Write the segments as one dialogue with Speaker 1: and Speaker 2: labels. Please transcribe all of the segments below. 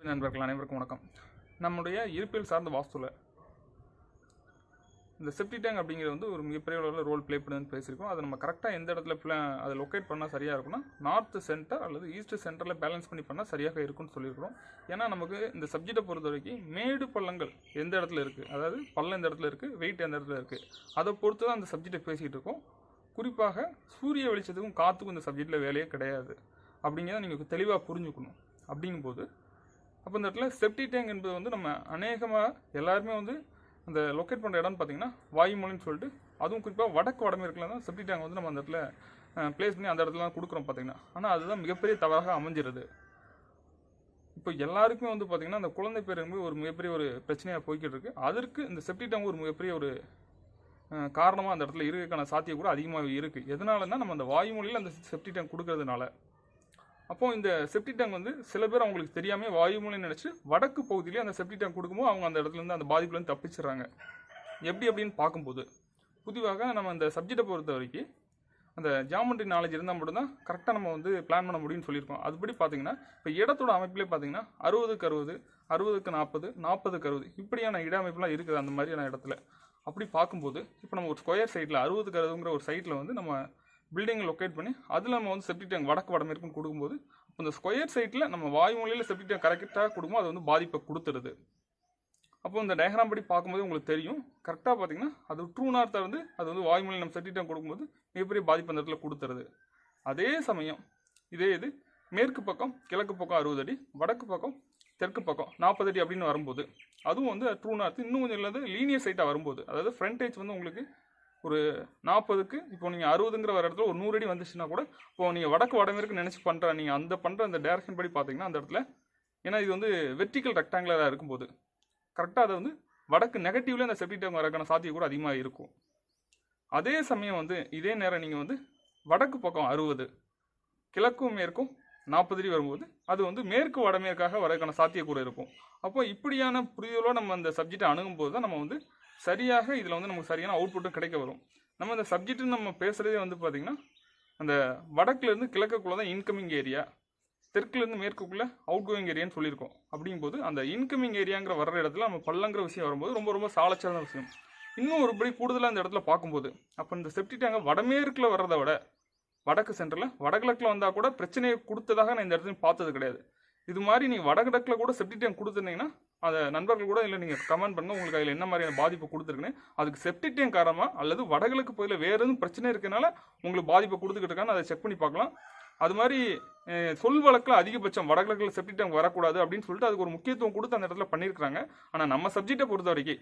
Speaker 1: நண்பர்கள் அனைவருக்கும் வணக்கம். நம்முடைய இருப்பியல் சார்ந்த வாஸ்துவில் இந்த செப்டி டேங்க் அப்படிங்கிறது வந்து ஒரு மிகப்பெரிய அளவில் ரோல் ப்ளே பண்ணுன்னு பேசியிருக்கோம். அதை நம்ம கரெக்டாக எந்த இடத்துல அதை லொக்கேட் பண்ணால் சரியாக இருக்குன்னா நார்த் சென்டர் அல்லது ஈஸ்ட் சென்டரில் பேலன்ஸ் பண்ணி பண்ணால் சரியாக இருக்குன்னு சொல்லியிருக்கிறோம். ஏன்னா நமக்கு இந்த சப்ஜெக்டை பொறுத்த வரைக்கும் மேடு பள்ளங்கள் எந்த இடத்துல இருக்குது, அதாவது பள்ளம் எந்த இடத்துல இருக்குது, வெயிட் எந்த இடத்துல இருக்குது, அதை பொறுத்து தான் அந்த சப்ஜெக்டை பேசிகிட்டு இருக்கோம். குறிப்பாக சூரிய வெளிச்சத்துக்கும் காற்றுக்கும் இந்த சப்ஜெக்டில் வேலையே கிடையாது அப்படிங்கிறத நீங்கள் தெளிவாக புரிஞ்சுக்கணும். அப்படிங்கும்போது அப்போ இந்த இடத்துல செப்டி டேங்க் என்பது வந்து நம்ம அநேகமாக எல்லாருமே வந்து அந்த லொக்கேட் பண்ணுற இடம்னு பார்த்தீங்கன்னா வாயுமொழின்னு சொல்லிட்டு, அதுவும் குறிப்பாக வடமேற்கில் தான் செப்டி டேங்க் வந்து நம்ம அந்த இடத்துல ப்ளேஸ் பண்ணி அந்த இடத்துல தான் கொடுக்குறோம் பார்த்தீங்கன்னா. ஆனால் அதுதான் மிகப்பெரிய தவறாக அமைஞ்சிருது. இப்போ எல்லாருக்குமே வந்து பார்த்திங்கன்னா அந்த குழந்தை பேர் என்பது ஒரு மிகப்பெரிய ஒரு பிரச்சனையாக போய்கிட்டு இருக்குது. அதற்கு இந்த செப்டி டேங்க் ஒரு மிகப்பெரிய ஒரு காரணமாக அந்த இடத்துல இருக்கிறதுக்கான சாத்தியம் கூட அதிகமாக இருக்குது. எதனாலன்னா நம்ம அந்த வாயுமொழியில் அந்த செப்டி டேங்க் கொடுக்கறதுனால. அப்போது இந்த செப்டி டேங்க் வந்து சில பேர் அவங்களுக்கு தெரியாமல் வாயுமொழின்னு நினச்சி வடக்கு பகுதியிலே அந்த செப்டி டேங்க் கொடுக்கும்போது அவங்க அந்த இடத்துலேருந்து அந்த பாதிப்புலேருந்து தப்பிச்சிடுறாங்க. அப்படின்னு பார்க்கும்போது பொதுவாக நம்ம அந்த சப்ஜெக்டை பொறுத்த வரைக்கும் அந்த ஜியாமெட்ரி நாலேஜ் இருந்தால் மட்டும்தான் கரெக்டாக நம்ம வந்து பிளான் பண்ண முடியும்னு சொல்லியிருக்கோம். அதுபடி பார்த்தீங்கன்னா இப்போ இடத்தோட அமைப்பிலே பார்த்தீங்கன்னா 60க்கு 60, 60க்கு 40, 40க்கு 60 இப்படியான இட அமைப்புலாம் இருக்குது அந்த மாதிரியான இடத்துல. அப்படி பார்க்கும்போது இப்போ நம்ம ஒரு ஸ்கொயர் சைட்டில் 60க்கு 60ங்கிற ஒரு சைட்டில் வந்து நம்ம பில்டிங்கை லொக்கேட் பண்ணி அதில் நம்ம வந்து செப்டி டேங்க் வடமேற்குன்னு கொடுக்கும்போது இப்போ இந்த ஸ்கொயர் சைட்டில் நம்ம வாயுமொழியில் செப்டி டேங்க் கரெக்டாக கொடுக்கும்போது அது வந்து பாதிப்பை கொடுத்துருது. அப்போ இந்த டயக்ராம் படி பார்க்கும்போது உங்களுக்கு தெரியும் கரெக்டாக பார்த்தீங்கன்னா அது ட்ரூ நார்த்தாக வந்து அது வந்து வாயுமொழியில் நம்ம செப்டி டேங்க் கொடுக்கும்போது மிகப்பெரிய பாதிப்பு அந்த இடத்துல கொடுத்துருது. அதே சமயம் இது மேற்கு பக்கம் கிழக்கு பக்கம் 60 அடி, வடக்கு பக்கம் தெற்கு பக்கம் 40 அடி அப்படின்னு வரும்போது அதுவும் வந்து ட்ரூ நார்த் இன்னும் கொஞ்சம் இல்லாத லீனியர் சைட்டாக வரும்போது, அதாவது ஃப்ரண்டேஜ் வந்து உங்களுக்கு ஒரு 40க்கு இப்போ நீங்கள் 60ங்கிற வர இடத்துல ஒரு 100 அடி வந்துச்சுன்னா கூட இப்போ நீங்கள் வடமேற்கு நினச்சி பண்ணுற நீங்கள் அந்த பண்ணுற அந்த டேரக்ஷன் படி பார்த்தீங்கன்னா அந்த இடத்துல, ஏன்னா இது வந்து வெர்டிக்கல் ரெக்டாங்குலராக இருக்கும்போது கரெக்டாக அதை வந்து வடக்கு நெகட்டிவ்ல அந்த செப்டி டேங்க் வரக்கான சாத்தியம் கூட அதிகமாக இருக்கும். அதே சமயம் வந்து இதே நேரம் நீங்கள் வந்து வடக்கு பக்கம் 60, கிழக்கும் மேற்கும் 40 அடி வரும்போது அது வந்து மேற்கு வடமேற்காக வரக்கான சாத்தியம் கூட இருக்கும். அப்போ இப்படியான புரிதலோடு நம்ம அந்த சப்ஜெக்டை அணுகும்போது தான் நம்ம வந்து சரியாக இதில் வந்து நமக்கு சரியான அவுட்புட்டும் கிடைக்க வரும். நம்ம இந்த சப்ஜெக்ட்டுன்னு நம்ம பேசுகிறதே வந்து பார்த்திங்கன்னா அந்த வடக்குலேருந்து கிழக்குக்குள்ளே தான் இன்கமிங் ஏரியா, தெற்குலேருந்து மேற்குக்குள்ளே அவுட் கோயிங் ஏரியான்னு சொல்லியிருக்கோம். அப்படிங்கும்போது அந்த இன்கமிங் ஏரியாங்கிற வர்ற இடத்துல நம்ம பள்ளங்கிற விஷயம் வரும்போது ரொம்ப ரொம்ப சாலச்சான விஷயம். இன்னும் ஒருபடி கூடுதலாக அந்த இடத்துல பார்க்கும்போது அப்போ இந்த செப்டி டேங்கை வடமேற்கில் வர்றதை விட வடக்கு சென்டரில் வடகிழக்கில் வந்தால் கூட பிரச்சனையை கொடுத்ததாக நான் இந்த இடத்துல பார்த்தது கிடையாது. இது மாதிரி நீங்கள் வடகிழக்கில் கூட செப்டி டேங்க் கொடுத்துருந்தீங்கன்னா அதை நண்பர்கள் கூட இல்லை நீங்கள் கமெண்ட் பண்ணுங்கள் உங்களுக்கு அதில் என்ன மாதிரியான பாதிப்பு கொடுத்துருக்குன்னு. அதுக்கு செப்டி டேங்க் காரணமாக அல்லது வடகிழக்கு பகுதியில் வேறு எதுவும் பிரச்சனை இருக்கனால உங்களுக்கு பாதிப்பை கொடுத்துக்கிட்டு இருக்கான்னு அதை செக் பண்ணி பார்க்கலாம். அது மாதிரி சொல் வழக்கில் அதிகபட்சம் வடகிழக்கில் செப்டி டேங்க் வரக்கூடாது அப்படின்னு சொல்லிட்டு அதுக்கு ஒரு முக்கியத்துவம் கொடுத்து அந்த இடத்துல பண்ணியிருக்காங்க. ஆனால் நம்ம சப்ஜெக்டை பொறுத்த வரைக்கும்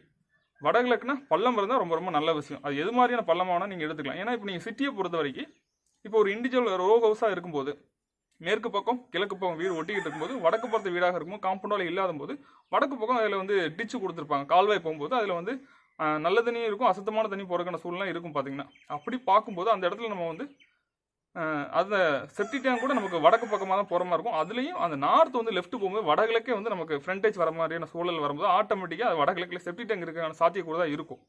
Speaker 1: வடகிழக்குனா பள்ளம் இருந்தால் ரொம்ப ரொம்ப நல்ல விஷயம். அது எது மாதிரியான பள்ளமானால் நீங்கள் எடுத்துக்கலாம். ஏன்னா இப்போ நீங்கள் சிட்டியை பொறுத்த வரைக்கும் இப்போ ஒரு இண்டிவிஜுவல் ரோ ஹவுஸாக இருக்கும்போது மேற்கு பக்கம் கிழக்கு பக்கம் வீடு ஒட்டிக்கிட்டு இருக்கும்போது வடக்கு பக்கத்து வீடாக இருக்கும்போது காம்பவுண்டால் இல்லாத போது வடக்கு பக்கம் அதில் வந்து டிச்சு கொடுத்துருப்பாங்க. கால்வாய் போகும்போது அதில் வந்து நல்ல தண்ணியும் இருக்கும், அசுத்தமான தண்ணி போகிறக்கான சூழ்நிலை இருக்கும் பார்த்தீங்கன்னா. அப்படி பார்க்கும்போது அந்த இடத்துல நம்ம வந்து அந்த செப்டி டேங்க் கூட நமக்கு வடக்கு பக்கமாக தான் போகிற மாதிரி இருக்கும். அதுலேயும் அந்த நார்த் வந்து லெஃப்ட் போகும்போது வடகிழக்கே வந்து நமக்கு ஃப்ரண்டேஜ் வர மாதிரியான சூழல் வரும்போது ஆட்டோமேட்டிக்காக அது வடகிழக்கில் செப்டி டேங்க் இருக்கிற சாத்தியம் கூட தான் இருக்கும்.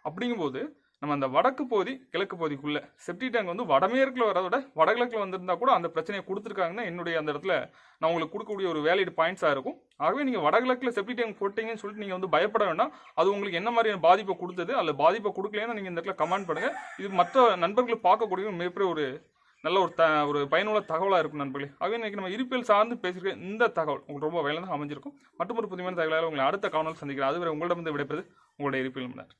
Speaker 1: அப்படிங்கும்போது நம்ம அந்த வடக்கு பகுதி கிழக்கு பகுதிக்குள்ளே செப்டி டேங்க் வந்து வடமேற்கில் வரதை விட வடகிழக்கில் வந்திருந்தால் கூட அந்த பிரச்சனையை கொடுத்துருக்காங்கன்னா என்னுடைய அந்த இடத்துல நான் உங்களுக்கு கொடுக்கக்கூடிய ஒரு வேலிட் பாயிண்ட்ஸாக இருக்கும். ஆகவே நீங்கள் வடகிழக்கில் செப்டி டேங்க் போட்டிங்கன்னு சொல்லிட்டு நீங்கள் வந்து பயப்பட வேண்டாம். அது உங்களுக்கு என்ன மாதிரியான பாதிப்பை கொடுத்தது அல்ல பாதிப்பை கொடுக்கலன்னு நீங்கள் இந்த இடத்துல கமெண்ட் பண்ணுங்கள். இது மற்ற நண்பர்கள் பார்க்கக்கூடிய மிகப்பெரிய ஒரு நல்ல ஒரு பயனுள்ள தகவலாக இருக்கும் நண்பர்களே. ஆகவே இன்றைக்கி நம்ம இருப்பியல் சார்ந்து பேசியிருக்க இந்த தகவல் உங்களுக்கு ரொம்ப வயலாக அமைஞ்சிருக்கும். மற்றும் ஒரு புதுமையான தகவலாக உங்களை அடுத்த காணொலியில் சந்திக்கிறேன். அதுவரை உங்களிடமிருந்து விடைபெறுவது உங்களுடைய இருப்பியல் மன்னர்.